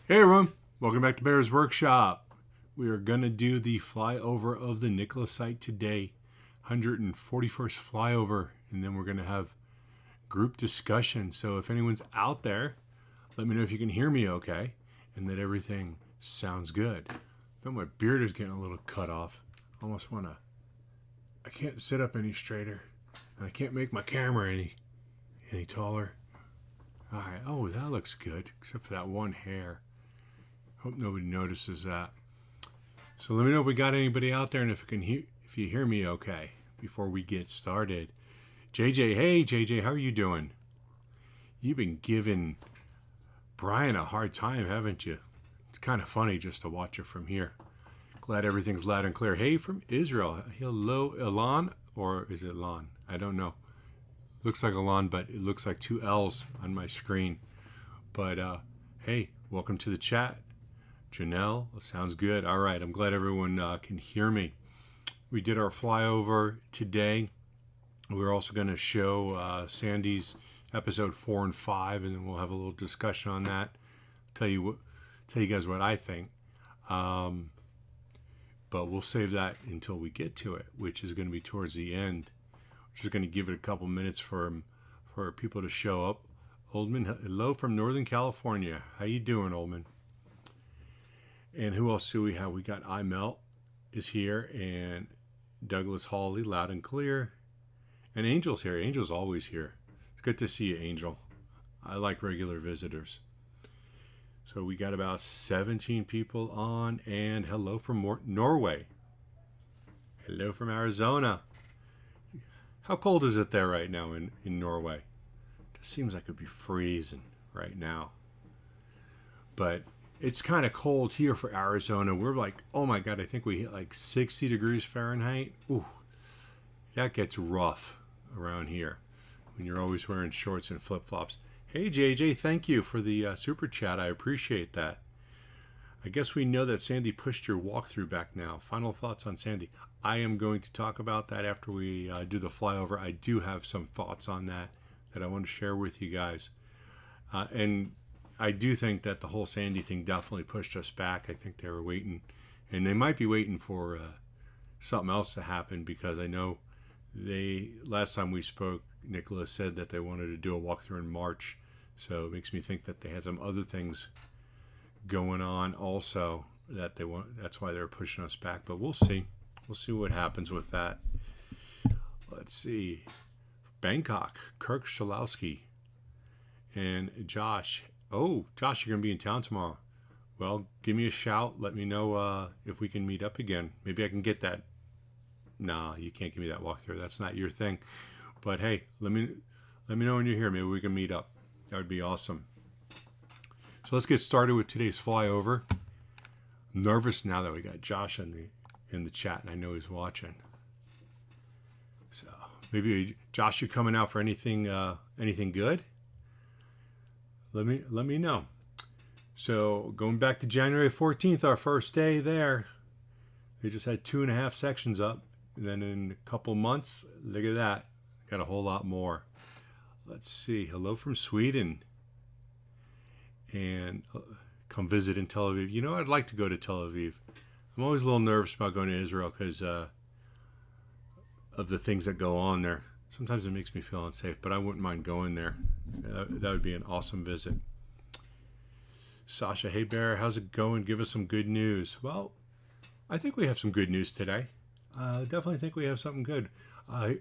Hey everyone, welcome back to Bear's Workshop. We are going to do the flyover of the Nikola site today, 141st Flyover, and then we're going to have group discussion. So if anyone's out there, let me know if you can hear me okay and that everything sounds good. Though my beard is getting a little cut off. I can't sit up any straighter, and I can't make my camera any taller. All right, oh, that looks good, except for that one hair. Hope nobody notices that. So let me know if we got anybody out there and if you hear me okay before we get started. JJ, hey JJ, how are you doing? You've been giving Brian a hard time, haven't you? It's kind of funny just to watch it from here. Glad everything's loud and clear. Hey, from Israel. Hello, Elan, or is it Lan? I don't know. Looks like Elan, but it looks like two L's on my screen. But hey, welcome to the chat. Janelle, sounds good. All right, I'm glad everyone can hear me. We did our flyover today. We're also going to show Sandy's episode 4 and 5, and then we'll have a little discussion on that. Tell you guys what I think. But we'll save that until we get to it, which is going to be towards the end. We're just going to give it a couple minutes for people to show up. Oldman, hello from Northern California. How you doing, Oldman? And who else do we have? We got iMelt is here, and Douglas Hawley, loud and clear. And Angel's here. Angel's always here. It's good to see you, Angel. I like regular visitors. So we got about 17 people on, and hello from Norway. Hello from Arizona. How cold is it there right now in Norway? It just seems like it'd be freezing right now. But it's kind of cold here for Arizona. We're like, oh my God, I think we hit like 60 degrees Fahrenheit. Ooh, that gets rough around here when you're always wearing shorts and flip-flops. Hey, JJ, thank you for the super chat. I appreciate that. I guess we know that Sandy pushed your walkthrough back now. Final thoughts on Sandy. I am going to talk about that after we do the flyover. I do have some thoughts on that I want to share with you guys. And I do think that the whole Sandy thing definitely pushed us back. I think they were waiting, and they might be waiting for something else to happen, because I know last time we spoke, Nikola said that they wanted to do a walkthrough in March. So it makes me think that they had some other things going on also that they want. That's why they're pushing us back. But we'll see. We'll see what happens with that. Let's see. Bangkok, Kirk Shalowski, and Josh. Oh, Josh, you're going to be in town tomorrow. Well, give me a shout. Let me know if we can meet up again. Maybe I can get that. Nah, you can't give me that walkthrough. That's not your thing. But hey, let me know when you're here. Maybe we can meet up. That would be awesome. So let's get started with today's flyover. I'm nervous now that we got Josh in the chat, and I know he's watching. So maybe Josh, you coming out for anything good? Let me know. So going back to January 14th, our first day there, they just had 2.5 sections up. And then in a couple months, look at that, got a whole lot more. Let's see. Hello from Sweden. And come visit in Tel Aviv. You know, I'd like to go to Tel Aviv. I'm always a little nervous about going to Israel because of the things that go on there. Sometimes it makes me feel unsafe, but I wouldn't mind going there. That would be an awesome visit. Sasha, hey Bear, how's it going? Give us some good news. Well, I think we have some good news today. Definitely think we have something good.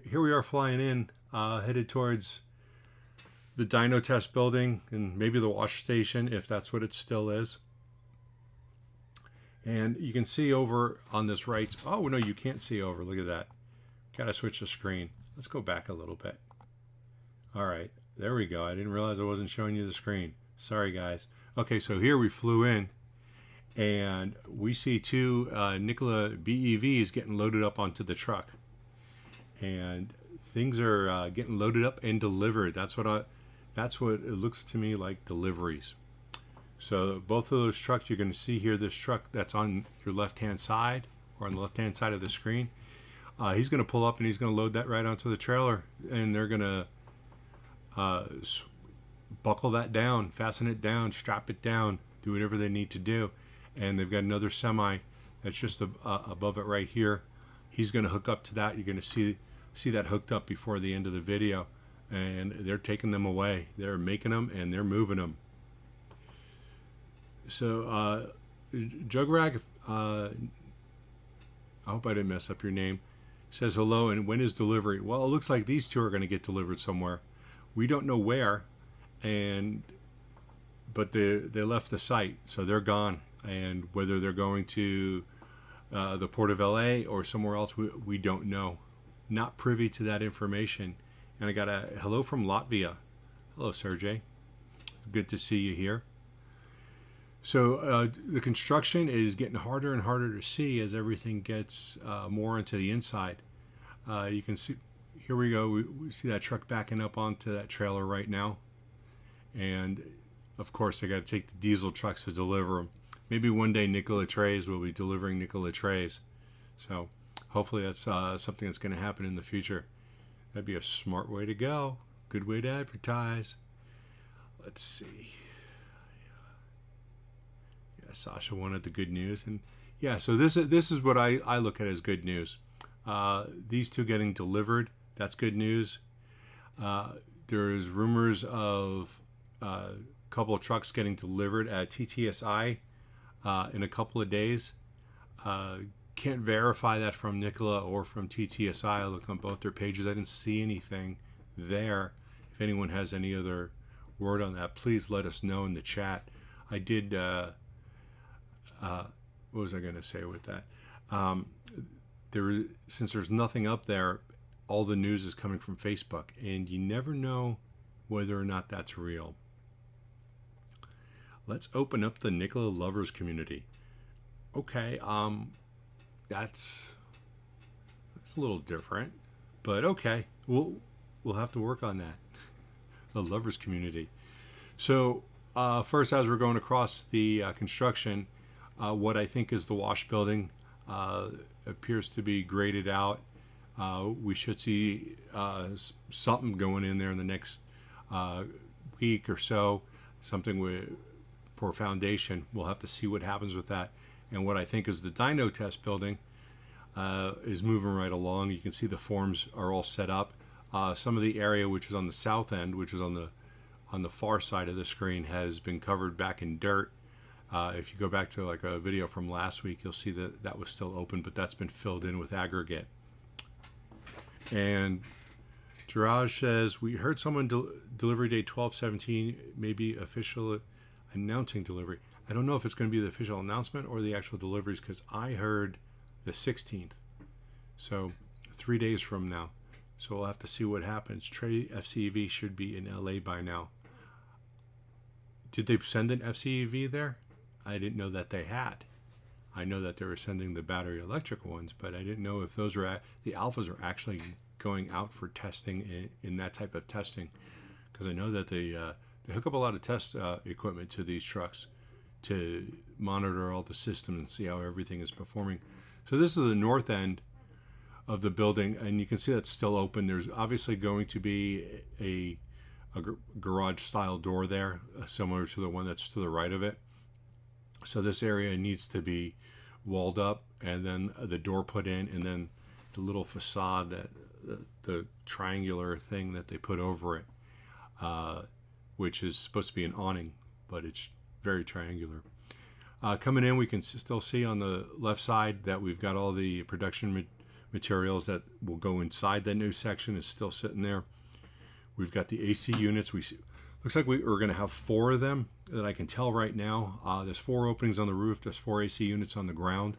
Here we are flying in, headed towards the dyno test building and maybe the wash station, if that's what it still is. And you can see over on this right. Oh, no, you can't see over. Look at that. Got to switch the screen. Let's go back a little bit. All right, there we go. I didn't realize I wasn't showing you the screen. Sorry, guys. Okay, so here we flew in, and we see two Nikola BEVs getting loaded up onto the truck. And things are getting loaded up and delivered. That's what it looks to me like, deliveries. So both of those trucks, you're going to see here, this truck that's on your left-hand side, or on the left-hand side of the screen, he's going to pull up and he's going to load that right onto the trailer, and they're going to buckle that down, fasten it down, strap it down, do whatever they need to do. And they've got another semi that's just above it right here. He's going to hook up to that. You're going to see that hooked up before the end of the video. And they're taking them away. They're making them and they're moving them. So, Jugrag, I hope I didn't mess up your name, says hello, and when is delivery? Well, it looks like these two are going to get delivered somewhere. We don't know where, but they left the site, so they're gone. And whether they're going to the Port of LA or somewhere else, we don't know. Not privy to that information. And I got a hello from Latvia. Hello, Sergey. Good to see you here. So the construction is getting harder and harder to see as everything gets more into the inside. You can see, here we go, we see that truck backing up onto that trailer right now. And of course, they got to take the diesel trucks to deliver them. Maybe one day Nikola trays will be delivering Nikola trays. So hopefully that's something that's going to happen in the future. That'd be a smart way to go. Good way to advertise. Let's see. Sasha wanted the good news, and yeah, so this is what I look at as good news. These two getting delivered, that's good news. There's rumors of a couple of trucks getting delivered at TTSI in a couple of days. Can't verify that from Nikola or from TTSI. I looked on both their pages. I didn't see anything there. If anyone has any other word on that, please let us know in the chat. I did what was I going to say with that? Since there's nothing up there, all the news is coming from Facebook, and you never know whether or not that's real. Let's open up the Nikola lovers community. Okay, that's a little different, but okay, we'll have to work on that. The lovers community. So first, as we're going across the construction, what I think is the wash building appears to be graded out. We should see something going in there in the next week or so, something for foundation. We'll have to see what happens with that. And what I think is the dyno test building is moving right along. You can see the forms are all set up. Some of the area which is on the south end, which is on the far side of the screen, has been covered back in dirt. If you go back to like a video from last week, you'll see that was still open, but that's been filled in with aggregate. And Jiraj says, we heard someone delivery date 12/17, maybe official announcing delivery. I don't know if it's going to be the official announcement or the actual deliveries, because I heard the 16th. So 3 days from now. So we'll have to see what happens. Trey FCEV should be in LA by now. Did they send an FCEV there? I didn't know that they had. I know that they were sending the battery electric ones, but I didn't know if those were the alphas are actually going out for testing in that type of testing, because I know that they hook up a lot of test equipment to these trucks to monitor all the systems and see how everything is performing. So this is the north end of the building, and you can see that's still open. There's obviously going to be a garage style door there, similar to the one that's to the right of it. So this area needs to be walled up, and then the door put in, and then the little facade, that the triangular thing that they put over it, which is supposed to be an awning, but it's very triangular. Coming in, we can still see on the left side that we've got all the production materials that will go inside that new section is still sitting there. We've got the AC units. Looks like we're going to have 4 of them that I can tell right now. There's 4 openings on the roof. There's 4 AC units on the ground,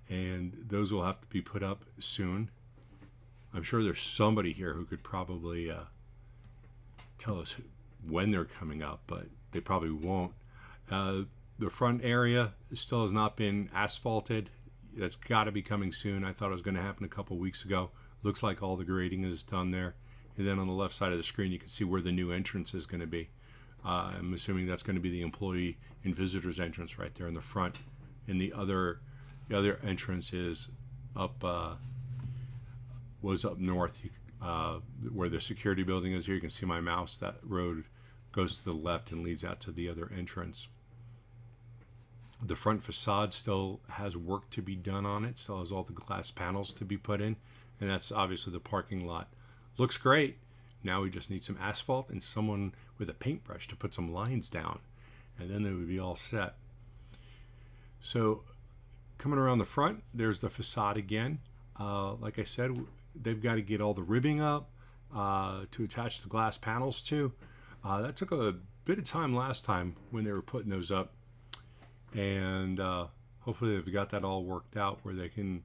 and those will have to be put up soon. I'm sure there's somebody here who could probably tell us when they're coming up, but they probably won't. The front area still has not been asphalted. That's got to be coming soon. I thought it was going to happen a couple weeks ago. Looks like all the grading is done there. And then on the left side of the screen, you can see where the new entrance is going to be. I'm assuming that's going to be the employee and visitors entrance right there in the front. And the other entrance is was up north, where the security building is. Here you can see my mouse. That road goes to the left and leads out to the other entrance. The front facade still has work to be done on it, still has all the glass panels to be put in, and that's obviously the parking lot. Looks great. Now we just need some asphalt and someone with a paintbrush to put some lines down, and then it would be all set. So coming around the front, there's the facade again. Like I said, they've got to get all the ribbing up to attach the glass panels to. That took a bit of time last time when they were putting those up, and hopefully they've got that all worked out where they can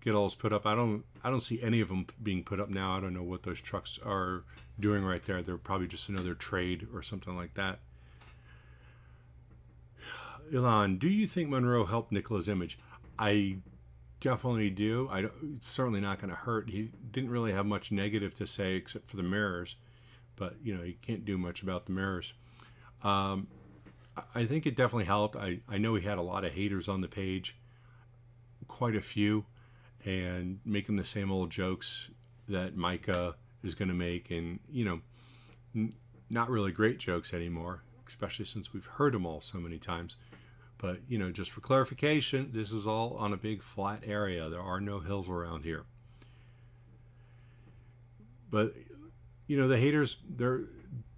get all those put up. I don't see any of them being put up now. I don't know what those trucks are doing right there. They're probably just another trade or something like that. Elon, do you think Monroe helped Nikola's image? I definitely do. It's certainly not going to hurt. He didn't really have much negative to say except for the mirrors, but you can't do much about the mirrors. I think it definitely helped. I know he had a lot of haters on the page, quite a few, and making the same old jokes that Micah is going to make, and not really great jokes anymore, especially since we've heard them all so many times. But just for clarification, this is all on a big flat area. There are no hills around here. But the haters, they're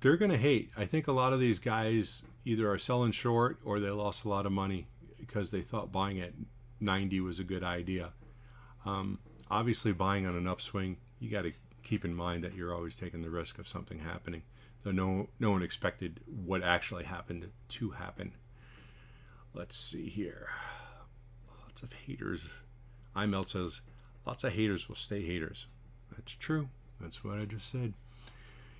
going to hate. I think a lot of these guys either are selling short or they lost a lot of money because they thought buying at 90 was a good idea. Obviously, buying on an upswing, you got to keep in mind that you're always taking the risk of something happening. Though no one expected what actually happened to happen. Let's see here. Lots of haters. iMelt says, lots of haters will stay haters. That's true. That's what I just said.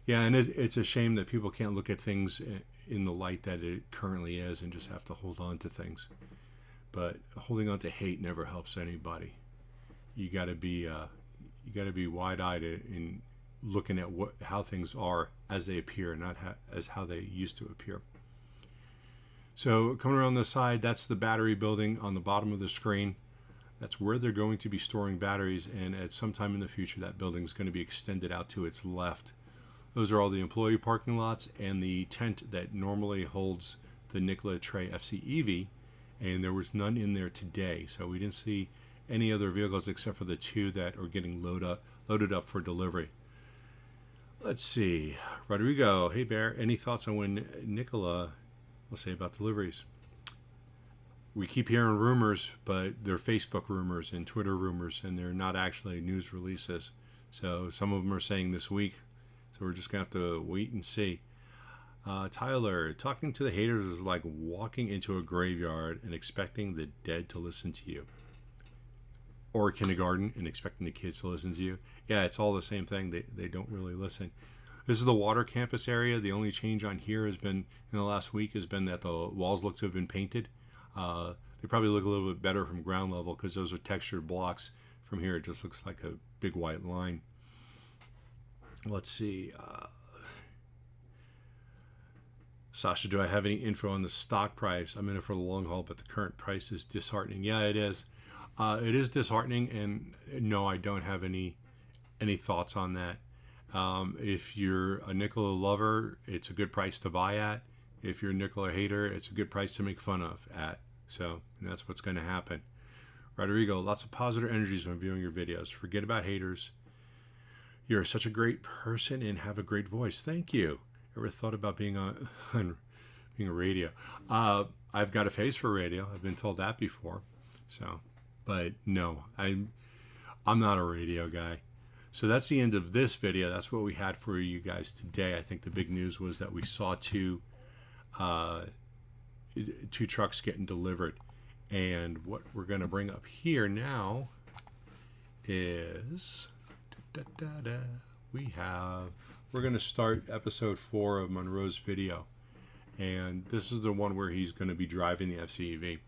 Yeah, and it's a shame that people can't look at things in the light that it currently is and just have to hold on to things. But holding on to hate never helps anybody. You got to be wide-eyed in looking at how things are as they appear, not as how they used to appear. So coming around the side, that's the battery building on the bottom of the screen. That's where they're going to be storing batteries, and at some time in the future, that building is going to be extended out to its left. Those are all the employee parking lots and the tent that normally holds the Nikola FCEV, and there was none in there today, so we didn't see any other vehicles except for the two that are getting loaded up for delivery. Let's see. Rodrigo, hey Bear, any thoughts on when Nikola will say about deliveries? We keep hearing rumors, but they're Facebook rumors and Twitter rumors, and they're not actually news releases. So some of them are saying this week, so we're just going to have to wait and see. Tyler, talking to the haters is like walking into a graveyard and expecting the dead to listen to you. Or kindergarten and expecting the kids to listen to you. Yeah, it's all the same thing. They don't really listen. This is the water campus area. The only change on here has been, in the last week, has been that the walls look to have been painted. They probably look a little bit better from ground level because those are textured blocks. From here, it just looks like a big white line. Let's see. Sasha, do I have any info on the stock price? I'm in it for the long haul, but the current price is disheartening. Yeah, it is. It is disheartening, and no, I don't have any thoughts on that. If you're a Nikola lover, it's a good price to buy at. If you're a Nikola hater, it's a good price to make fun of at. So that's what's going to happen. Rodrigo, lots of positive energies when viewing your videos. Forget about haters. You're such a great person and have a great voice. Thank you. Ever thought about being on being a radio? I've got a face for radio. I've been told that before. So, but no, I'm not a radio guy. So that's the end of this video. That's what we had for you guys today. I think the big news was that we saw two trucks getting delivered. And what we're going to bring up here now is we're going to start episode 4 of Monroe's video. And this is the one where he's going to be driving the FCEV.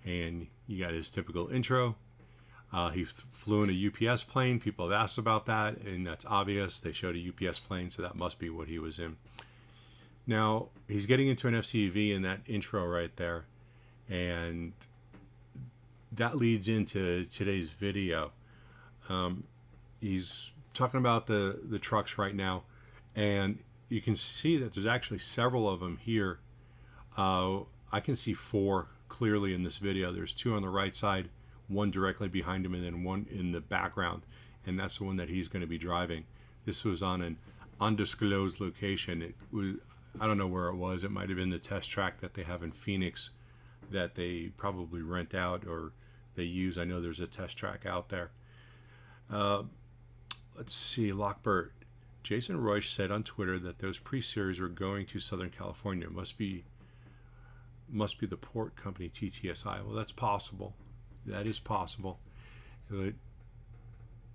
And you got his typical intro. He flew in a UPS plane. People have asked about that, and that's obvious. They showed a UPS plane, so that must be what he was in. Now, he's getting into an FCEV in that intro right there, and that leads into today's video. He's talking about the trucks right now, and you can see that there's actually several of them here. I can see 4 clearly in this video. There's two on the right side, one directly behind him, and then one in the background, and that's the one that he's going to be driving. This was on an undisclosed location. It was, I don't know where it was. It might have been the test track that they have in Phoenix that they probably rent out or they use. I know there's a test track out there. Let's see, Lockbird. Jason Royce said on Twitter that those pre-series are going to Southern California. Must be the port company TTSI. Well, that's possible. That is possible. But,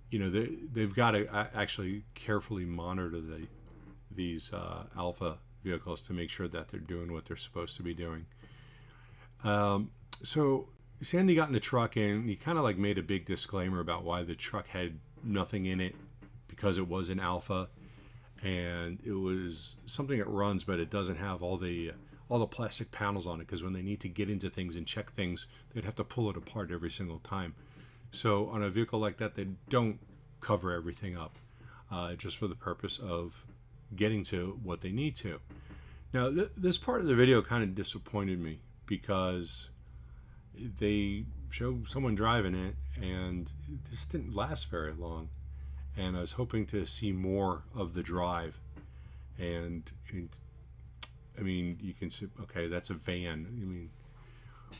you know, they've got to actually carefully monitor these alpha vehicles to make sure that they're doing what they're supposed to be doing. So Sandy got in the truck and he kind of like made a big disclaimer about why the truck had nothing in it, because it was an alpha and it was something that runs, but it doesn't have all the plastic panels on it, because when they need to get into things and check things, they'd have to pull it apart every single time. So on a vehicle like that, they don't cover everything up, just for the purpose of getting to what they need to. Now, this part of the video kind of disappointed me, because they show someone driving it and this didn't last very long, and I was hoping to see more of the drive. And I mean, you can see, okay, that's a van. I mean,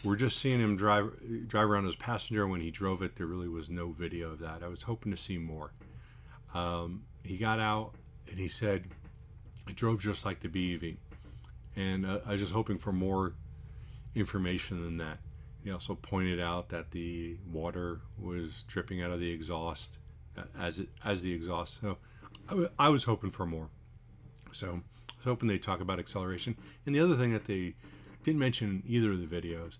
we're just seeing him drive around as a passenger. When he drove it, there really was no video of that. I was hoping to see more. He got out and he said it drove just like the BEV, and I was just hoping for more information than that. He also pointed out that the water was dripping out of the exhaust as the exhaust. So I was hoping for more. So I was hoping they'd talk about acceleration. And the other thing that they didn't mention in either of the videos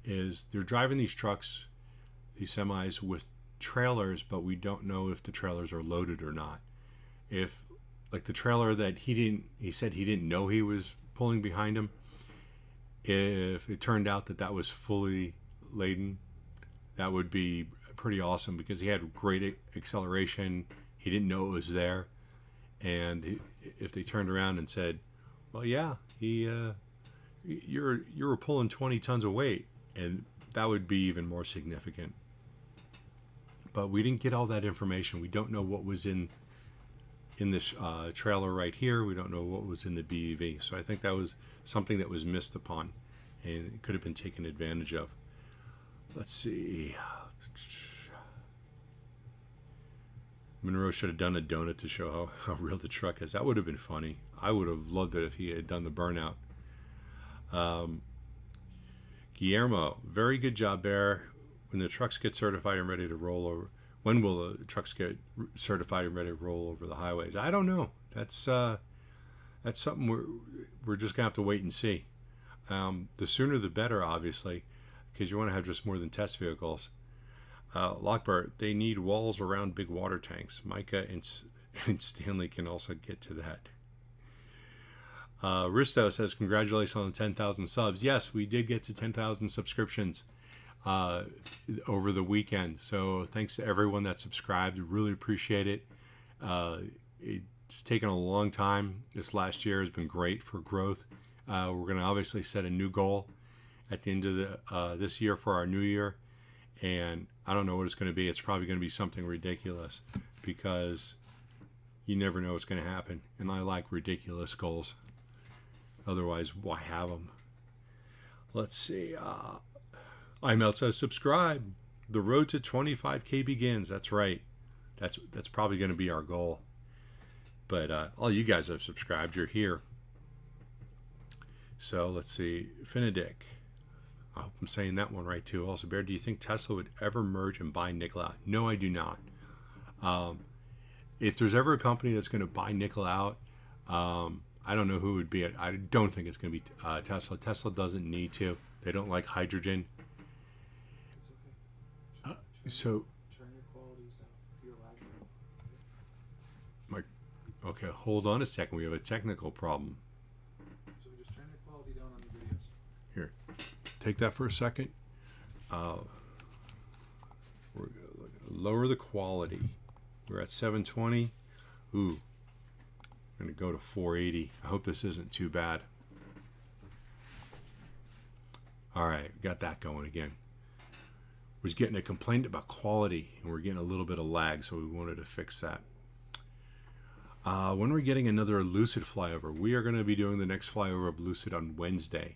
is they're driving these trucks, these semis, with trailers, but we don't know if the trailers are loaded or not. If, like, the trailer that he said he didn't know he was pulling behind him, if it turned out that that was fully laden, that would be pretty awesome, because he had great acceleration. He didn't know it was there. And if they turned around and said, well, yeah, you were pulling 20 tons of weight, and that would be even more significant. But we didn't get all that information. We don't know what was in this trailer right here. We don't know what was in the BEV. So I think that was something that was missed upon, and it could have been taken advantage of. Let's see. Munro should have done a donut to show how real the truck is. That would have been funny. I would have loved it if he had done the burnout. Guillermo, very good job, Bear. When the trucks get certified and ready to roll over, when will the trucks get certified and ready to roll over the highways? I don't know. That's something we're just gonna have to wait and see. The sooner the better, obviously, because you want to have just more than test vehicles. Lockbart, they need walls around big water tanks. Micah and Stanley can also get to that. Risto says, congratulations on the 10,000 subs. Yes, we did get to 10,000 subscriptions over the weekend. So thanks to everyone that subscribed. Really appreciate it. It's taken a long time. This last year has been great for growth. We're going to obviously set a new goal at the end of this year for our new year. And I don't know what it's going to be. It's probably going to be something ridiculous, because you never know what's going to happen. And I like ridiculous goals. Otherwise, why have them? Let's see. IML says, subscribe. The road to 25K begins. That's right. That's probably going to be our goal. But all you guys have subscribed. You're here. So let's see. Finadic. I hope I'm saying that one right too. Also, Bear, do you think Tesla would ever merge and buy Nikola? No, I do not. If there's ever a company that's going to buy Nikola out, I don't know who would be it. I don't think it's going to be Tesla. Tesla doesn't need to. They don't like hydrogen. It's okay. So Turn your qualities down. You're lagging. Okay, hold on a second. We have a technical problem. So just turn your quality down on the videos. Here, take that for a second. We're gonna lower the quality. We're at 720. Ooh, I'm gonna go to 480. I hope this isn't too bad. All right, got that going again. Was getting a complaint about quality, and we're getting a little bit of lag, so we wanted to fix that. When we're getting another Lucid flyover, we are going to be doing the next flyover of Lucid on Wednesday,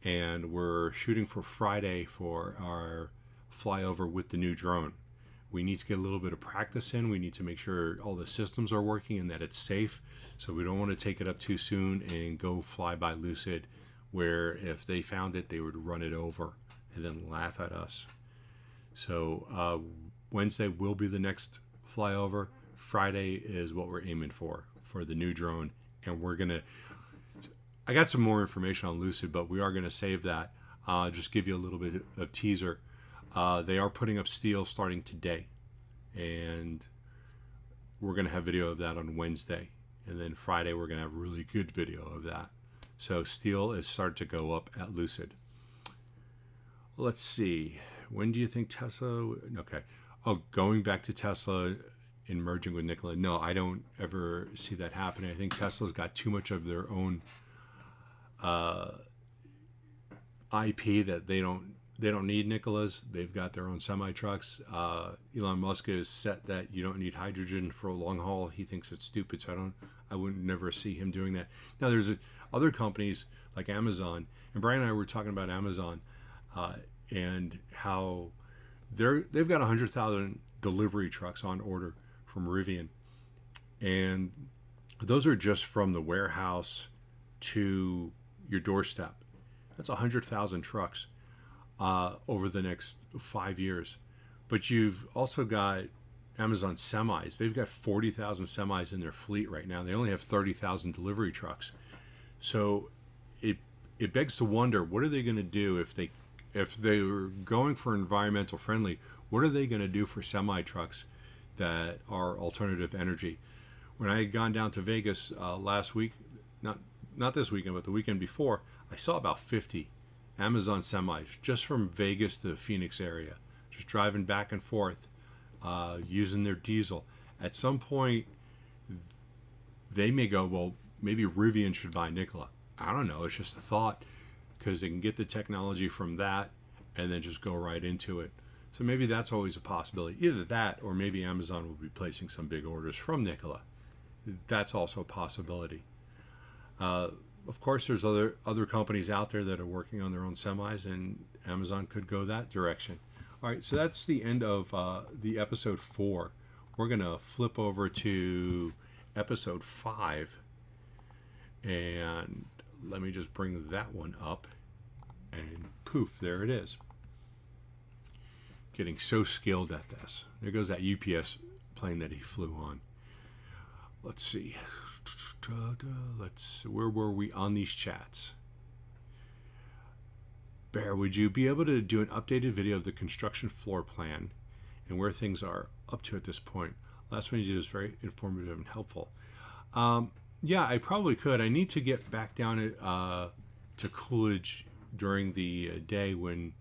and we're shooting for Friday for our flyover with the new drone. We need to get a little bit of practice in. We need to make sure all the systems are working and that it's safe. So we don't want to take it up too soon and go fly by Lucid, where if they found it, they would run it over and then laugh at us. So Wednesday will be the next flyover. Friday is what we're aiming for the new drone. And we're going to, I got some more information on Lucid, but we are going to save that. Just give you a little bit of teaser. They are putting up steel starting today, and we're going to have video of that on Wednesday, and then Friday we're going to have really good video of that. So steel is starting to go up at Lucid. Let's see, when do you think Tesla, okay, going back to Tesla and merging with Nikola, no, I don't ever see that happening. I think Tesla's got too much of their own IP that they don't need Nikola's. They've got their own semi trucks. Elon Musk has set that you don't need hydrogen for a long haul. He thinks it's stupid, so I would never see him doing that. Now there's other companies like Amazon, and Brian and I were talking about Amazon and how they've got 100,000 delivery trucks on order from Rivian, and those are just from the warehouse to your doorstep. That's 100,000 trucks. Over the next 5 years. But you've also got Amazon semis. They've got 40,000 semis in their fleet right now. They only have 30,000 delivery trucks. So it begs to wonder, what are they going to do if they were going for environmental friendly? What are they going to do for semi trucks that are alternative energy? When I had gone down to Vegas last week, not this weekend, but the weekend before, I saw about 50 Amazon semis just from Vegas to the Phoenix area, just driving back and forth, using their diesel. At some point, they may go, well, maybe Rivian should buy Nikola. I don't know. It's just a thought, because they can get the technology from that and then just go right into it. So maybe that's always a possibility. Either that, or maybe Amazon will be placing some big orders from Nikola. That's also a possibility. Of course, there's other companies out there that are working on their own semis, and Amazon could go that direction. All right, so that's the end of the episode 4. We're going to flip over to episode 5, and let me just bring that one up, and poof, there it is. Getting so skilled at this. There goes that UPS plane that he flew on. Let's see. Where were we on these chats? Bear, would you be able to do an updated video of the construction floor plan and where things are up to at this point? Last one you did was very informative and helpful. Yeah, I probably could. I need to get back down to Coolidge during the day when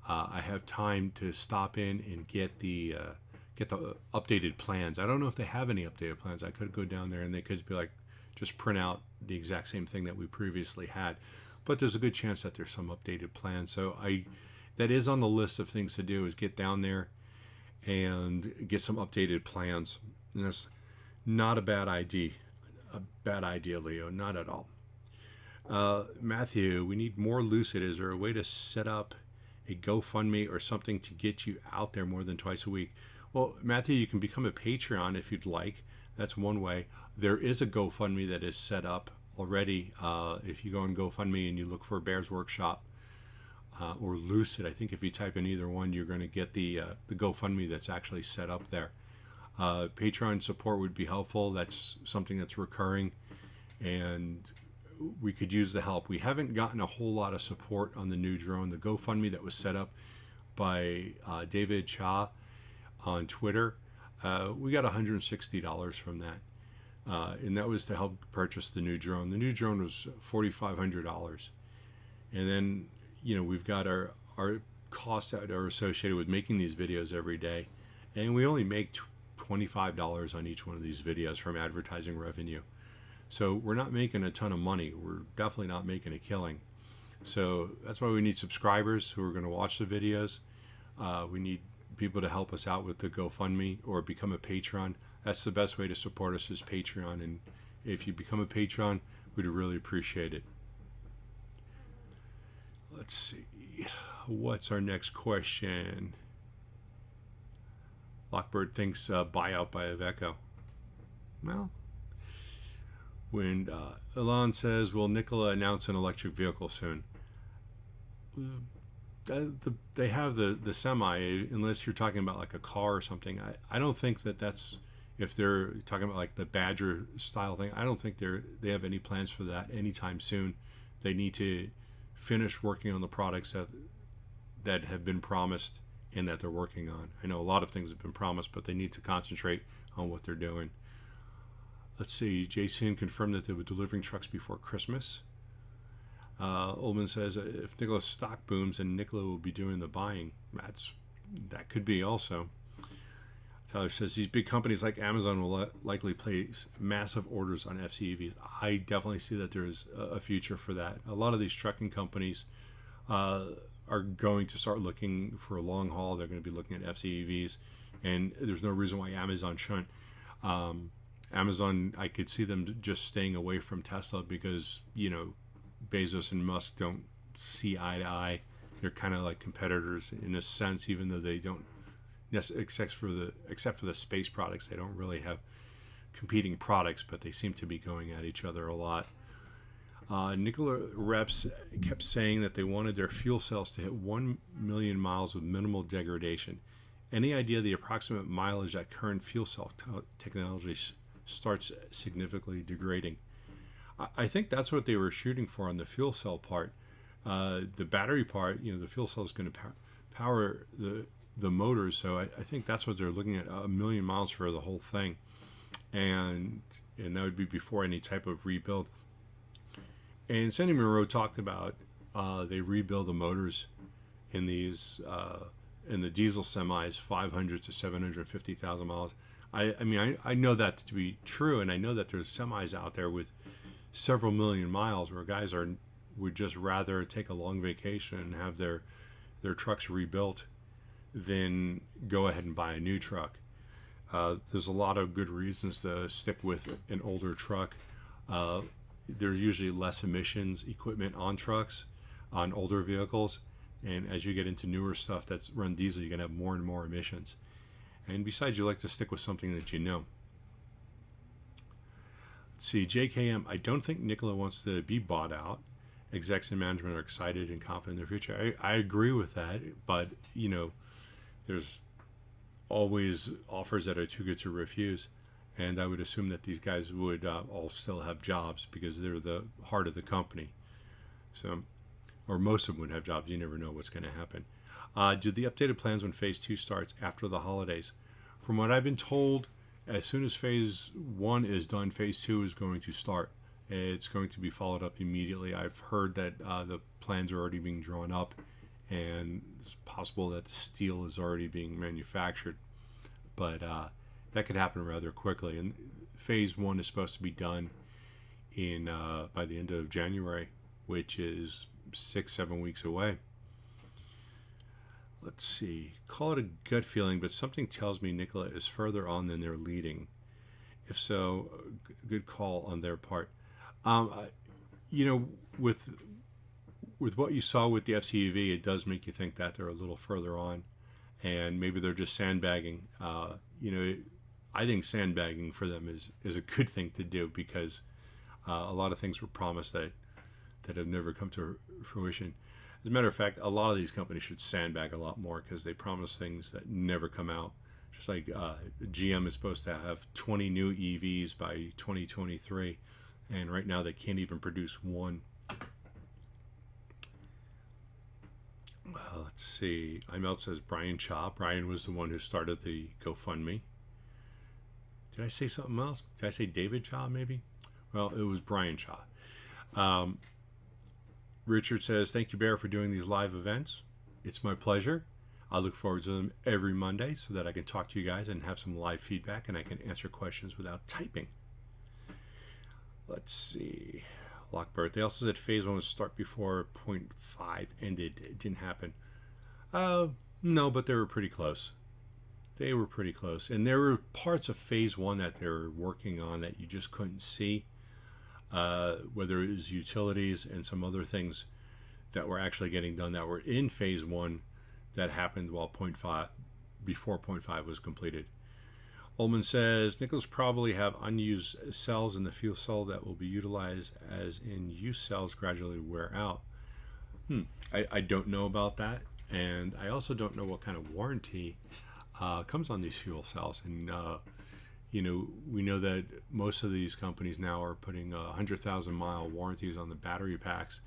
I have time to stop in and get the updated plans. I don't know if they have any updated plans. I could go down there and they could be like, just print out the exact same thing that we previously had. But there's a good chance that there's some updated plans. So that is on the list of things to do, is get down there and get some updated plans. And that's not a bad idea. Leo, not at all. Matthew, we need more Lucid. Is there a way to set up a GoFundMe or something to get you out there more than twice a week? Well, Matthew, you can become a Patreon if you'd like. That's one way. There is a GoFundMe that is set up already. If you go on GoFundMe and you look for Bear's Workshop or Lucid, I think if you type in either one, you're going to get the GoFundMe that's actually set up there. Patreon support would be helpful. That's something that's recurring, and we could use the help. We haven't gotten a whole lot of support on the new drone. The GoFundMe that was set up by David Cha on Twitter, we got $160 from that, and that was to help purchase the new drone. The new drone was $4,500, and then we've got our costs that are associated with making these videos every day, and we only make $25 on each one of these videos from advertising revenue. So we're not making a ton of money. We're definitely not making a killing. So that's why we need subscribers who are going to watch the videos. We need people to help us out with the GoFundMe or become a Patreon. That's the best way to support us is Patreon. And if you become a Patreon, we'd really appreciate it. Let's see. What's our next question? Lockbird thinks buyout by Iveco. Well, when Elon says, will Nikola announce an electric vehicle soon? They have the Semi, unless you're talking about like a car or something. I don't think that's, if they're talking about like the Badger style thing, I don't think they have any plans for that anytime soon. They need to finish working on the products that have been promised and that they're working on. I know a lot of things have been promised, but they need to concentrate on what they're doing. Let's see. Jason confirmed that they were delivering trucks before Christmas. Ullman says if Nikola's stock booms, then Nikola will be doing the buying. That could be also. Tyler says these big companies like Amazon will likely place massive orders on FCEVs. I definitely see that there's a future for that. A lot of these trucking companies are going to start looking for a long haul. They're going to be looking at FCEVs, and there's no reason why Amazon shouldn't. Amazon, I could see them just staying away from Tesla because, you know, Bezos and Musk don't see eye to eye. They're kind of like competitors in a sense, even though they don't, except for the space products, they don't really have competing products, but they seem to be going at each other a lot. Nikola reps kept saying that they wanted their fuel cells to hit 1 million miles with minimal degradation. Any idea the approximate mileage that current fuel cell technology starts significantly degrading? I think that's what they were shooting for on the fuel cell part. The battery part, you know, the fuel cell is going to power the motors, so I think that's what they're looking at, 1 million miles for the whole thing, and that would be before any type of rebuild. And Sandy Munro talked about they rebuild the motors in these in the diesel semis 500 to 750,000 miles. I mean, I know that to be true, and I know that there's semis out there with several million miles where guys would just rather take a long vacation and have their trucks rebuilt than go ahead and buy a new truck. There's a lot of good reasons to stick with an older truck. There's usually less emissions equipment on trucks, on older vehicles, and as you get into newer stuff that's run diesel, you're going to have more and more emissions. And besides, you like to stick with something that you know. Let's see, JKM, I don't think Nikola wants to be bought out. Execs and management are excited and confident in their future. I agree with that, but, you know, there's always offers that are too good to refuse. And I would assume that these guys would all still have jobs because they're the heart of the company. So, or most of them would have jobs. You never know what's going to happen. Do the updated plans when Phase 2 starts after the holidays? From what I've been told, as soon as Phase 1 is done, Phase 2 is going to start. It's going to be followed up immediately. I've heard that the plans are already being drawn up, and it's possible that the steel is already being manufactured. But that could happen rather quickly. And Phase 1 is supposed to be done in by the end of January, which is 6-7 weeks away. Let's see. Call it a gut feeling, but something tells me Nikola is further on than they're leading. If so, good call on their part. You know, with what you saw with the FCEV, it does make you think that they're a little further on, and maybe they're just sandbagging. You know, I think sandbagging for them is a good thing to do because a lot of things were promised that have never come to fruition. As a matter of fact, a lot of these companies should sandbag a lot more because they promise things that never come out. Just like GM is supposed to have 20 new EVs by 2023, and right now they can't even produce one. Let's see. IMELT says Brian Cha. Brian was the one who started the GoFundMe. Did I say something else? Did I say David Cha maybe? Well, it was Brian Cha. Richard says, thank you, Bear, for doing these live events. It's my pleasure. I look forward to them every Monday so that I can talk to you guys and have some live feedback and I can answer questions without typing. Let's see. Lockbird. They also said phase 1 would start before point 0.5 ended. It didn't happen. No, but they were pretty close. They were pretty close. And there were parts of phase 1 that they were working on that you just couldn't see, whether it was utilities and some other things that were actually getting done that were in phase 1 that happened while before 0.5 was completed. Ullman says Nikola's probably have unused cells in the fuel cell that will be utilized as in use cells gradually wear out. I don't know about that, and I also don't know what kind of warranty comes on these fuel cells. And we know that most of these companies now are putting 100,000-mile warranties on the battery packs,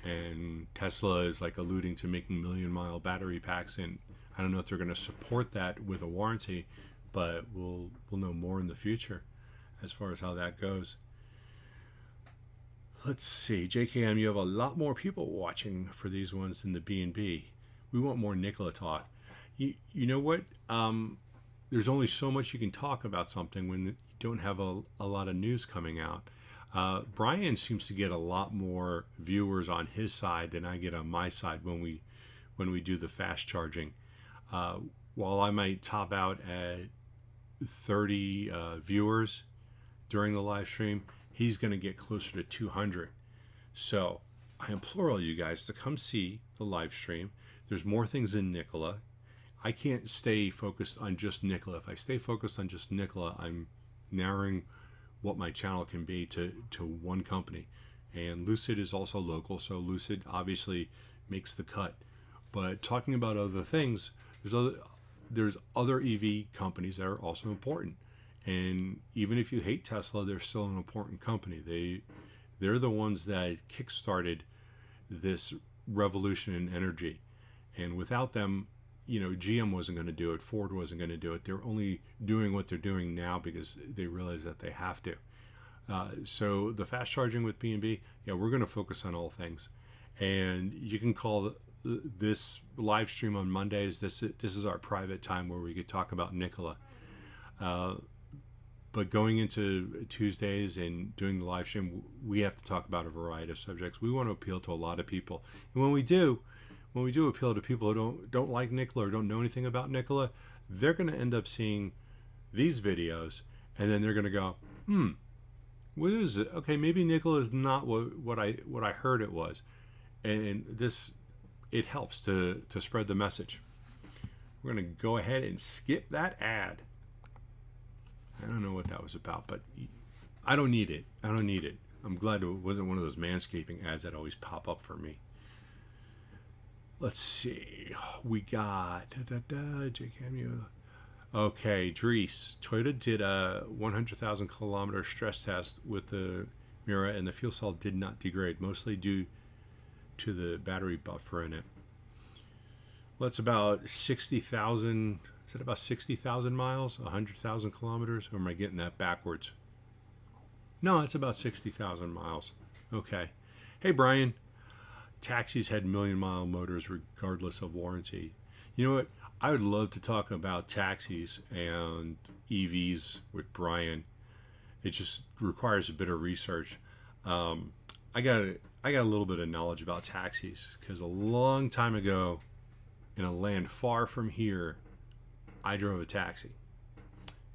and Tesla is like alluding to making million-mile battery packs, and I don't know if they're going to support that with a warranty, but we'll know more in the future as far as how that goes. Let's see, JKM, you have a lot more people watching for these ones than the B&B. We want more Nikola talk. You know what? There's only so much you can talk about something when you don't have a lot of news coming out. Brian seems to get a lot more viewers on his side than I get on my side when we do the fast charging. While I might top out at 30 viewers during the live stream, he's going to get closer to 200. So I implore all you guys to come see the live stream. There's more things than Nikola. I can't stay focused on just Nikola. If I stay focused on just Nikola, I'm narrowing what my channel can be to one company. And Lucid is also local, so Lucid obviously makes the cut. But talking about other things, there's other EV companies that are also important. And even if you hate Tesla, they're still an important company. They're the ones that kickstarted this revolution in energy. And without them, GM wasn't going to do it. Ford wasn't going to do it. They're only doing what they're doing now because they realize that they have to. So the fast charging with B&B, we're going to focus on all things. And you can call this live stream on Mondays. This is our private time where we could talk about Nikola. But going into Tuesdays and doing the live stream, we have to talk about a variety of subjects. We want to appeal to a lot of people. And when we do appeal to people who don't like Nikola or don't know anything about Nikola, they're going to end up seeing these videos, and then they're going to go, what is it? Okay, maybe Nikola is not what I heard it was. And it helps to spread the message. We're going to go ahead and skip that ad. I don't know what that was about, but I don't need it. I'm glad it wasn't one of those manscaping ads that always pop up for me. Let's see. We got JKMU. Okay, Dries. Toyota did a 100,000 kilometer stress test with the Miura, and the fuel cell did not degrade, mostly due to the battery buffer in it. Well, that's about 60,000. Is it about 60,000 miles? 100,000 kilometers? Or am I getting that backwards? No, it's about 60,000 miles. Okay. Hey, Brian. Taxis had million-mile motors regardless of warranty. You know what? I would love to talk about taxis and EVs with Brian. It just requires a bit of research. I got a little bit of knowledge about taxis because a long time ago, in a land far from here, I drove a taxi,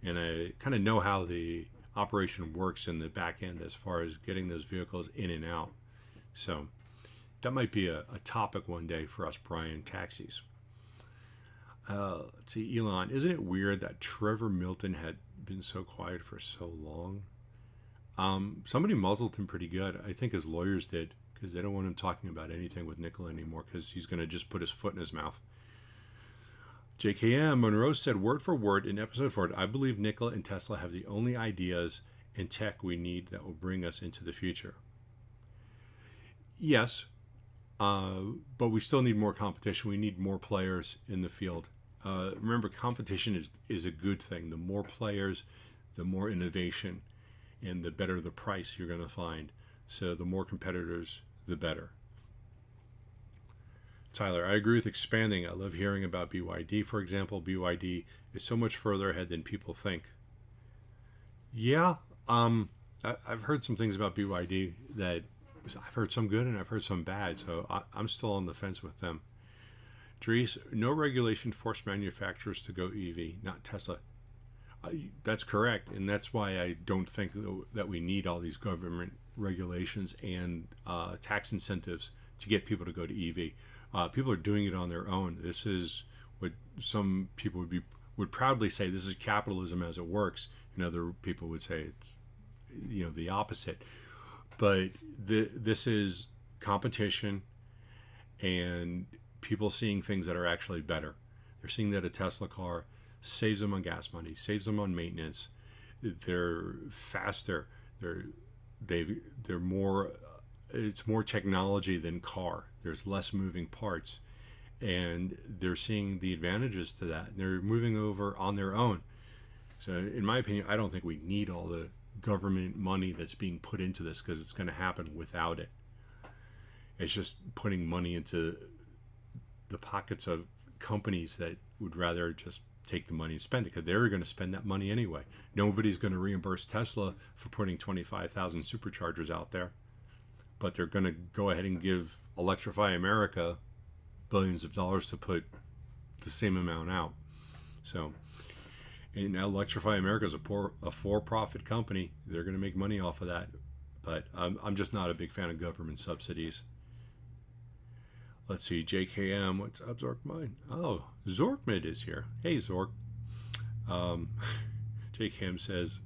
and I kind of know how the operation works in the back end as far as getting those vehicles in and out. So that might be a topic one day for us, Brian, taxis. Let's see, Elon, isn't it weird that Trevor Milton had been so quiet for so long? Somebody muzzled him pretty good. I think his lawyers did, because they don't want him talking about anything with Nikola anymore, because he's going to just put his foot in his mouth. JKM, Monroe said word for word in episode 4, I believe Nikola and Tesla have the only ideas and tech we need that will bring us into the future. Yes, but we still need more competition. We need more players in the field. Remember, competition is a good thing. The more players, the more innovation, and the better the price you're going to find. So the more competitors, the better. Tyler, I agree with expanding. I love hearing about BYD, for example. BYD is so much further ahead than people think. Yeah, I've heard some things about BYD that I've heard some good and I've heard some bad, so I'm still on the fence with them. Dries, no regulation forced manufacturers to go EV, not Tesla. That's correct, and that's why I don't think that we need all these government regulations and tax incentives to get people to go to EV. People are doing it on their own. This is what some people would proudly say. This is capitalism as it works, and other people would say it's the opposite. But this is competition and people seeing things that are actually better. They're seeing that a Tesla car saves them on gas money, saves them on maintenance. They're faster. They're more. It's more technology than car. There's less moving parts, and they're seeing the advantages to that. They're moving over on their own. So, in my opinion, I don't think we need all the government money that's being put into this, because it's going to happen without it. It's just putting money into the pockets of companies that would rather just take the money and spend it, because they're going to spend that money anyway. Nobody's going to reimburse Tesla for putting 25,000 superchargers out there, but they're going to go ahead and give Electrify America billions of dollars to put the same amount out. So, and Electrify America is a for-profit company. They're going to make money off of that, but I'm just not a big fan of government subsidies. Let's see, JKM, what's up, Zork Mine? Oh, Zorkmid is here. Hey, Zork. JKM says,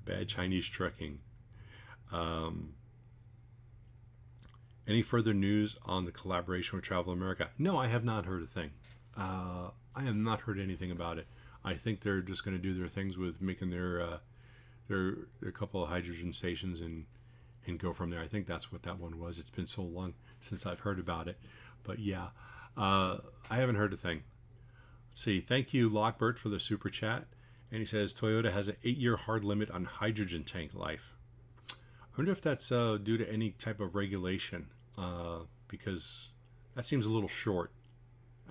bad Chinese trucking. Any further news on the collaboration with Travel America? No, I have not heard a thing. I have not heard anything about it. I think they're just going to do their things with making their couple of hydrogen stations and go from there. I think that's what that one was. It's been so long since I've heard about it. But yeah, I haven't heard a thing. Let's see. Thank you, Lockbert, for the super chat. And he says, Toyota has an 8-year hard limit on hydrogen tank life. I wonder if that's due to any type of regulation, because that seems a little short.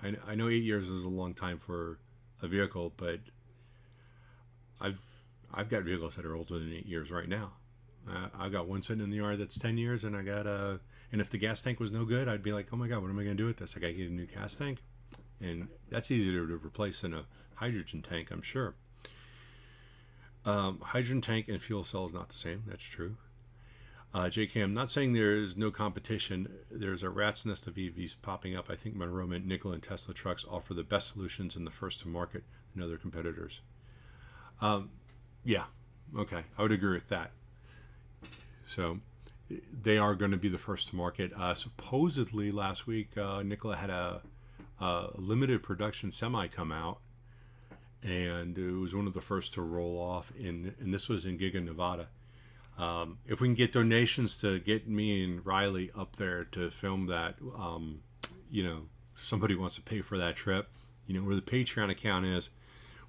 I know 8 years is a long time for a vehicle, but I've got vehicles that are older than 8 years right now. I've got one sitting in the yard that's 10 years, and and if the gas tank was no good, I'd be like, oh my God, what am I going to do with this? I got to get a new gas tank, and that's easier to replace than a hydrogen tank, I'm sure. Hydrogen tank and fuel cell is not the same. That's true. JK, I'm not saying there is no competition. There's a rat's nest of EVs popping up. I think Monroe, Nikola, and Tesla trucks offer the best solutions and the first to market than other competitors. Yeah, okay, I would agree with that. So they are going to be the first to market. Supposedly last week, Nikola had a limited production Semi come out, and it was one of the first to roll off, and this was in Giga, Nevada. If we can get donations to get me and Riley up there to film that, somebody wants to pay for that trip, where the Patreon account is,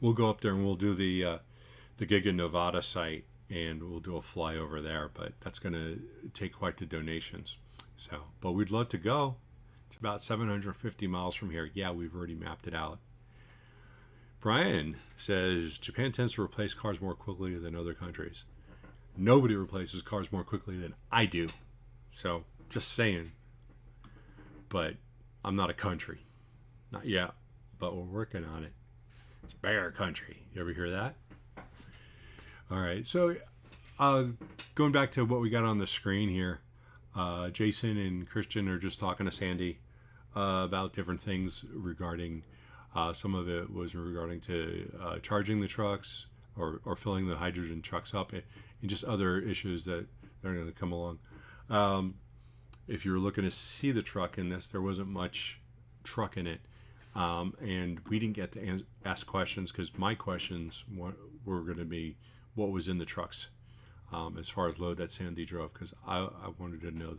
we'll go up there and we'll do the Giga Nevada site, and we'll do a flyover there. But that's going to take quite the donations. So, but we'd love to go. It's about 750 miles from here. Yeah, we've already mapped it out. Brian says Japan tends to replace cars more quickly than other countries. Nobody replaces cars more quickly than I do. So, just saying. But I'm not a country. Not yet. But we're working on it. It's bear country. You ever hear that? All right. So, going back to what we got on the screen here, Jason and Christian are just talking to Sandy about different things regarding, some of it was regarding to charging the trucks or filling the hydrogen trucks up, and just other issues that are going to come along. If you're looking to see the truck in this, there wasn't much truck in it. And we didn't get to ask questions, because my questions were going to be what was in the trucks as far as load that Sandy drove, because I wanted to know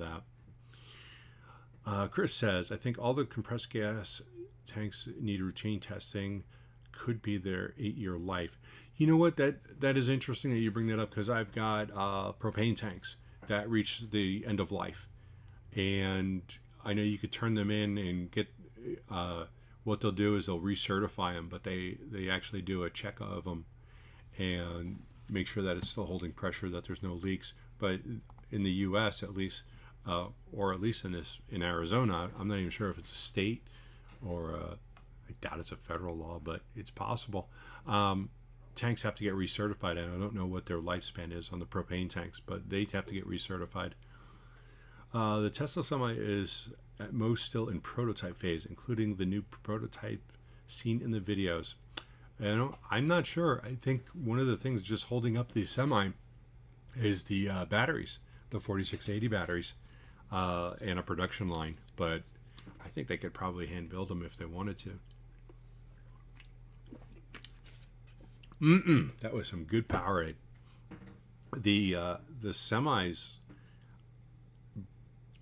that. Chris says, I think all the compressed gas tanks need routine testing. Could be their 8-year life. You know what? That is interesting that you bring that up, because I've got propane tanks that reach the end of life, and I know you could turn them in and get. What they'll do is they'll recertify them, but they actually do a check of them and make sure that it's still holding pressure, that there's no leaks. But in the U.S. at least, or at least in Arizona. I'm not even sure if it's a state or I doubt it's a federal law, but it's possible. Tanks have to get recertified, and I don't know what their lifespan is on the propane tanks, but they have to get recertified. The Tesla Semi is at most still in prototype phase, including the new prototype seen in the videos. And I'm not sure. I think one of the things just holding up the Semi is the batteries, the 4680 batteries, and a production line. But I think they could probably hand build them if they wanted to. That was some good Powerade. The semis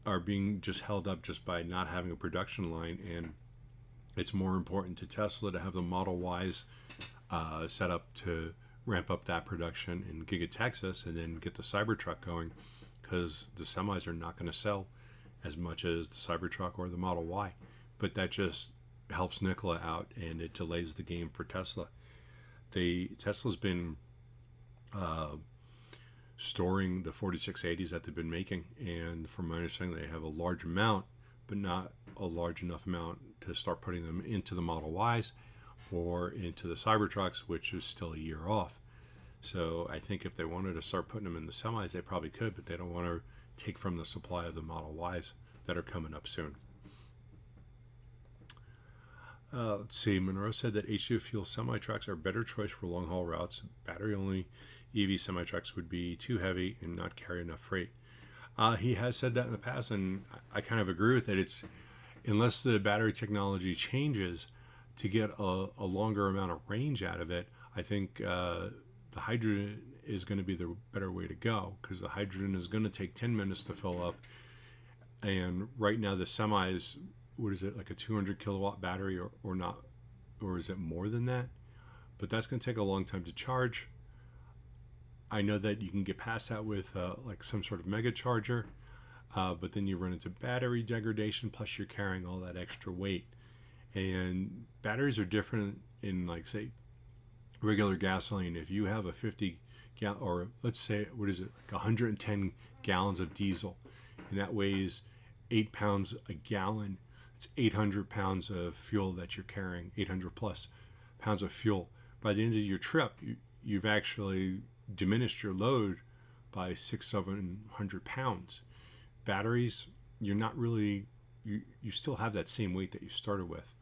are being just held up just by not having a production line, and it's more important to Tesla to have the Model Ys set up to ramp up that production in Giga Texas and then get the Cybertruck going, because the semis are not going to sell as much as the Cybertruck or the Model Y. But that just helps Nikola out, and it delays the game for Tesla. Tesla's been storing the 4680s that they've been making, and from my understanding they have a large amount, but not a large enough amount to start putting them into the Model Ys or into the Cybertrucks, which is still a year off. So I think if they wanted to start putting them in the semis, they probably could, but they don't want to take from the supply of the Model Ys that are coming up soon. Let's see, Munro said that H2 fuel semi-trucks are a better choice for long-haul routes. Battery-only EV semi-trucks would be too heavy and not carry enough freight. He has said that in the past, and I kind of agree with it. It's unless the battery technology changes to get a longer amount of range out of it, I think the hydrogen is going to be the better way to go, because the hydrogen is going to take 10 minutes to fill up. And right now the semis, what is it, like a 200 kilowatt battery or not, or is it more than that? But that's going to take a long time to charge. I know that you can get past that with like some sort of mega charger, but then you run into battery degradation, plus you're carrying all that extra weight. And batteries are different in, like, say, regular gasoline. If you have a 50 gallon, or let's say, what is it, like 110 gallons of diesel, and that weighs 8 pounds a gallon, it's 800 pounds of fuel that you're carrying, 800 plus pounds of fuel. By the end of your trip, you've actually diminished your load by 600-700 pounds. Batteries, you're not really, you still have that same weight that you started with.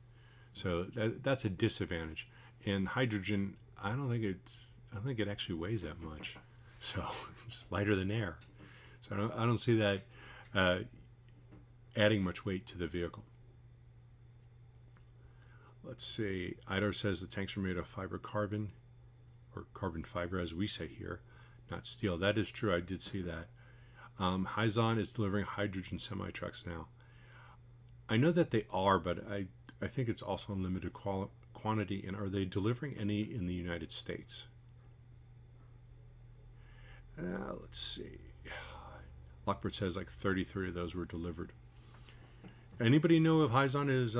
So that's a disadvantage. And hydrogen, I don't think it actually weighs that much. So it's lighter than air. So I don't see that adding much weight to the vehicle. Let's see. Idar says the tanks are made of carbon, or carbon fiber, as we say here, not steel. That is true. I did see that. Hyzon is delivering hydrogen semi-trucks now. I know that they are, but I think it's also in limited quantity. And are they delivering any in the United States? Let's see. Lockbird says like 33 of those were delivered. Anybody know if Hyzon is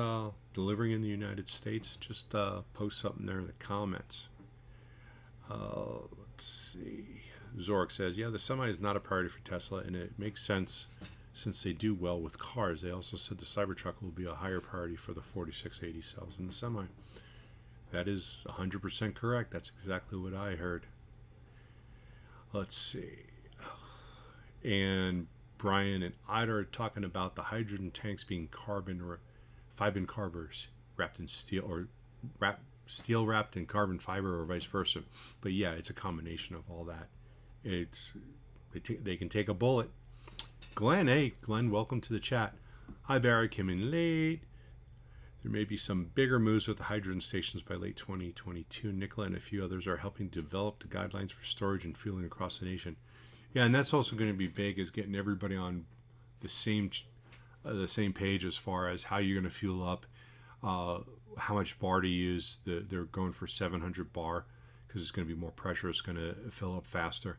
delivering in the United States? Just post something there in the comments. Let's see. Zorik says, yeah, the Semi is not a priority for Tesla, and it makes sense since they do well with cars. They also said the Cybertruck will be a higher priority for the 4680 cells in the Semi. That is 100% correct. That's exactly what I heard. Let's see. And Brian and Ida are talking about the hydrogen tanks being fiber carbons wrapped in steel, or steel wrapped in carbon fiber, or vice versa. But yeah, it's a combination of all that. They can take a bullet. Glenn, hey Glenn, welcome to the chat. Hi Barry, came in late. There may be some bigger moves with the hydrogen stations by late 2022. Nikola and a few others are helping develop the guidelines for storage and fueling across the nation. Yeah, and that's also going to be big, is getting everybody on the same page as far as how you're going to fuel up, how much bar to use. They're going for 700 bar because it's going to be more pressure. It's going to fill up faster.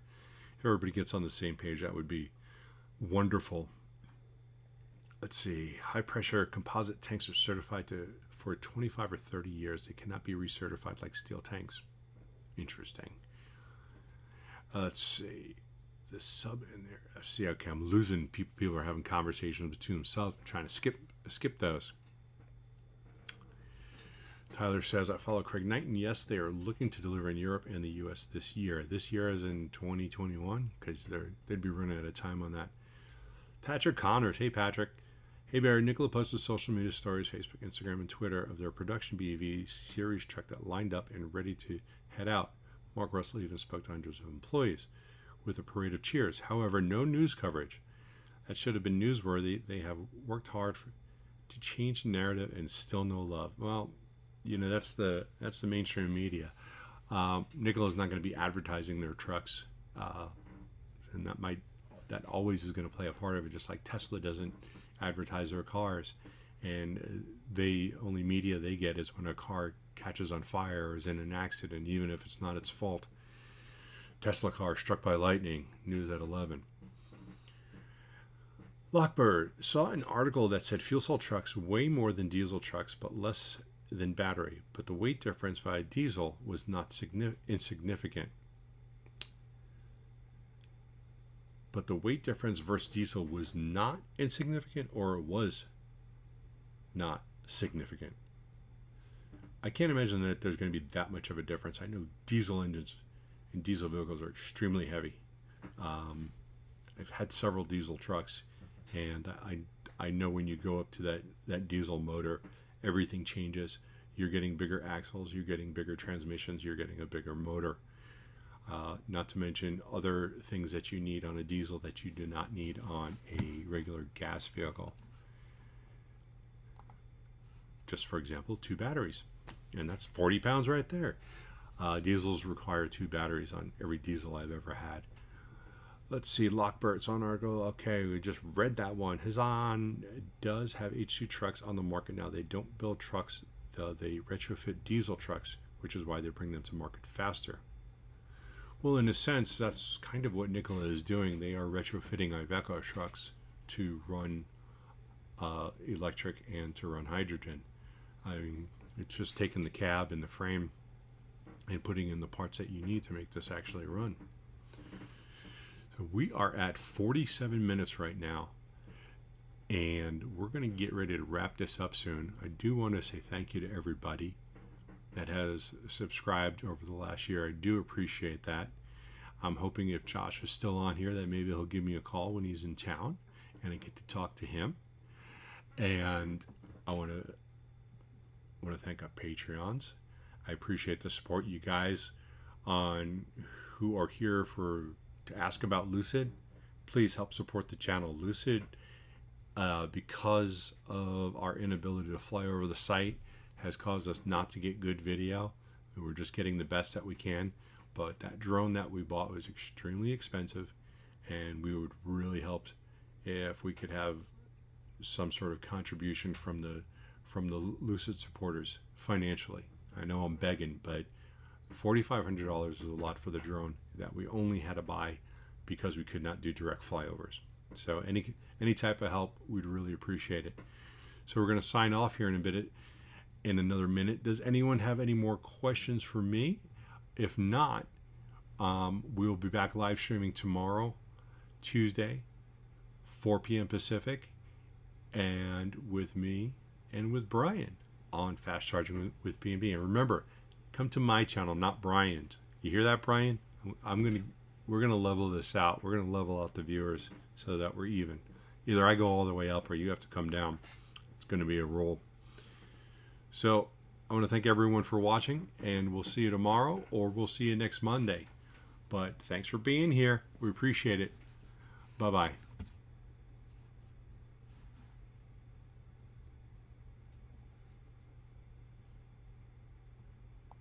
If everybody gets on the same page, that would be wonderful. Let's see. High pressure composite tanks are certified for 25 or 30 years. They cannot be recertified like steel tanks. Interesting. Let's see. the sub in there. See, okay, I'm losing people. People are having conversations between themselves. I'm trying to skip those. Tyler says, I follow Craig Knight, and yes, they are looking to deliver in Europe and the U.S. this year. This year is in 2021, because they'd be running out of time on that. Patrick Connors. Hey, Patrick. Hey, Barry. Nikola posted social media stories, Facebook, Instagram, and Twitter of their production BEV series truck that lined up and ready to head out. Mark Russell even spoke to hundreds of employees with a parade of cheers. However, no news coverage. That should have been newsworthy. They have worked hard to change the narrative and still no love. Well, you know, that's the mainstream media. Nikola's not going to be advertising their trucks, and that always is going to play a part of it. Just like Tesla doesn't advertise their cars, and the only media they get is when a car catches on fire or is in an accident, even if it's not its fault. Tesla car struck by lightning. News at 11. Lockbird saw an article that said fuel cell trucks weigh more than diesel trucks, but less than battery, but the weight difference via diesel was not insignificant. But the weight difference versus diesel was not insignificant, or it was not significant. I can't imagine that there's going to be that much of a difference. I know diesel engines and diesel vehicles are extremely heavy. I've had several diesel trucks, and I know when you go up to that diesel motor, everything changes. You're getting bigger axles, you're getting bigger transmissions, you're getting a bigger motor. Not to mention other things that you need on a diesel that you do not need on a regular gas vehicle. Just for example, 2 batteries. And that's 40 pounds right there. Diesels require 2 batteries on every diesel I've ever had. Let's see, Lockbert's on article. Okay, we just read that one. Hazan does have H2 trucks on the market now. They don't build trucks, though. They retrofit diesel trucks, which is why they bring them to market faster. Well, in a sense, that's kind of what Nikola is doing. They are retrofitting Iveco trucks to run electric and to run hydrogen. I mean, it's just taking the cab and the frame and putting in the parts that you need to make this actually run. So we are at 47 minutes right now, and we're going to get ready to wrap this up soon. I do want to say thank you to everybody that has subscribed over the last year. I do appreciate that. I'm hoping if Josh is still on here that maybe he'll give me a call when he's in town and I get to talk to him. And I want to thank our Patreons. I appreciate the support, you guys on who are here to ask about Lucid. Please help support the channel. Lucid, because of our inability to fly over the site, has caused us not to get good video. We're just getting the best that we can. But that drone that we bought was extremely expensive, and we would really help if we could have some sort of contribution from the Lucid supporters financially. I know I'm begging, but $4,500 is a lot for the drone that we only had to buy because we could not do direct flyovers. So any type of help, we'd really appreciate it. So we're going to sign off here in another minute. Does anyone have any more questions for me? If not, we'll be back live streaming tomorrow, Tuesday, 4 p.m. Pacific, and with me and with Brian on Fast Charging with B&B. And remember, come to my channel, not Brian's. You hear that, Brian? We're gonna level this out. We're gonna level out the viewers so that we're even. Either I go all the way up or you have to come down. It's gonna be a roll. So I want to thank everyone for watching, and we'll see you tomorrow, or we'll see you next Monday. But thanks for being here. We appreciate it. Bye-bye.